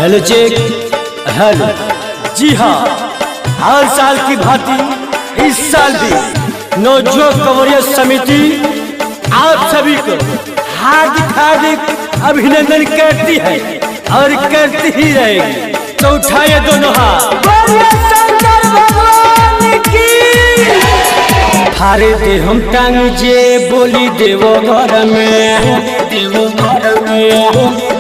Hello check hello. जी हाँ, हर साल की भांति इस साल भी नवजोत कंवरिया समिति आप सभी को हार्दिक हार्दिक अभिनंदन करती है और करती ही रहेगी। तो उठाइए दोनों हाथ, शंकर भगवान की। हारे दे हम टांग जे बोली देवो घर में, देवो घर में,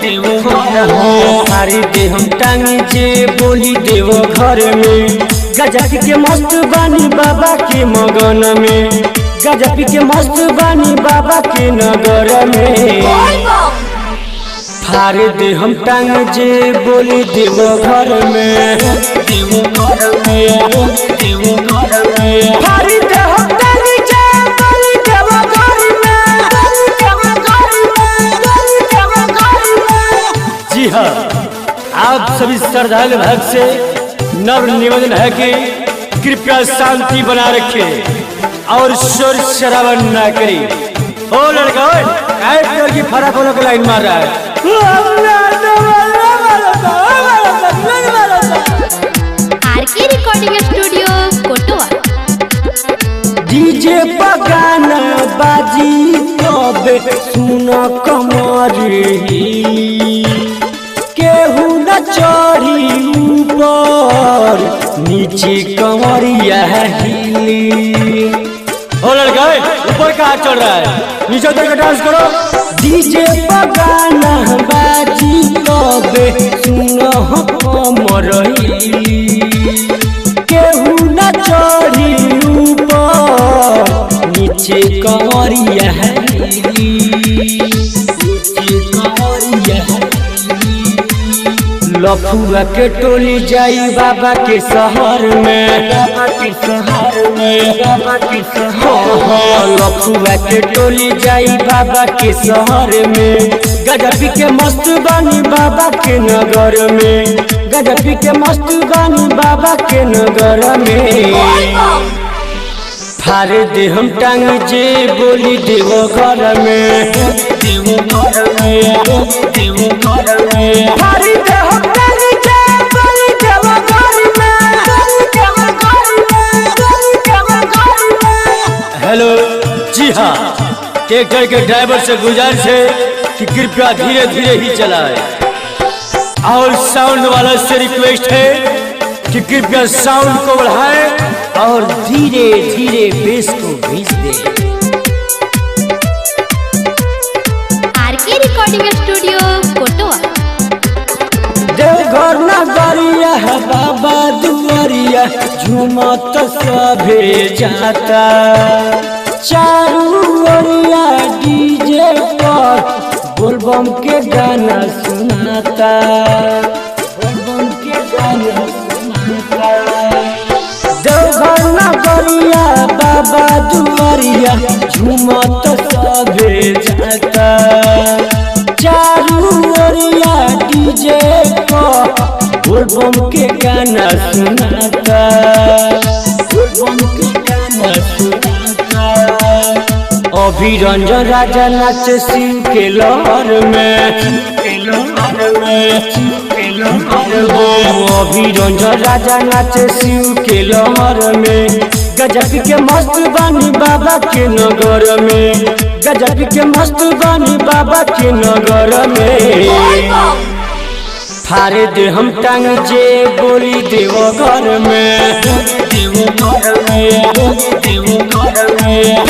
देवो घर में। हारे दे हम टांग जे बोली देवो घर में। गजब के मस्त बानी बाबा के मगन में, गजब के मस्त बानी बाबा के नगर में। हारे दे हम टांग जे बोली देवो घर में, देवो घर में, देवो घर में। हारे दे हम टांग जे बोली देवो घर में, देवो घर में, देवो घर में। जी हाँ, आप सभी श्रद्धालु भक्त से नव निवेदन है कि कृपया शांति बना रखे और शोर शराबा न करे। ओ लड़का की फराक होने को लाइन मार रहा है। आरके रिकॉर्डिंग स्टूडियो कोटवा। डीजे बगाना बाजी तबे सुन कमरी, केहू न चढ़ी ऊपर नीचे कमरिया हिली। ओ लड़का ऊपर कहाँ चढ़ रहा है, नीचे उतर के डांस करो। डीजे बगाना बाजी तबे सुन कमरी, केहू न चढ़ी ऊपर नीचे कमरिया हिली, नीचे कमरिया हिली। लफुआ के टोली जाई बाबा के शहर में, बाबा के शहर में, बाबा के शहर। लफुआ के टोली जाई बाबा के शहर में। गजब के मस्त बानी बाबा के नगर में, गजब के मस्त बानी बाबा के नगर में। फारे दे हम टांग जे बोली देवो घर में, देवो घर में, देवो घर में। फारे दे हम टांग जे बोली देवो घर में, देवो घर में, देवो घर में। हेलो, जी हाँ, ट्रैक्टर के ड्राइवर से गुजारिश है कि कृपया धीरे धीरे ही चलाए और साउंड वाला से रिक्वेस्ट है कि कृपया साउंड को बढ़ाए और धीरे धीरे बेस को भेज दे। आरके रिकॉर्डिंग स्टूडियो कोटवा। देवघर नगरिया है बाबा दुआरिया, झूमत सभे जाता। चारू ओरिया डीजे पर बोलबम के गाना सुनाता, बोलबम के गाना सुनाता। देवघर नगरिया बाबा दुआरिया, झूमत सभे जाता। चारू ओरिया डीजे पर बोलबम के गाना सुनाता, बोलबम के गाना सुनाता। अभिरंजन राजा नाच शिव के लहर में, अभिरंजन राजा नाच शिव के लहर में। गजब के मस्त बानी बाबा के नगर में, गजब के मस्त बानी बाबा के नगर में। फारे दे हम टांग जे बोली देवो घर में, देवो घर में, देवो घर में।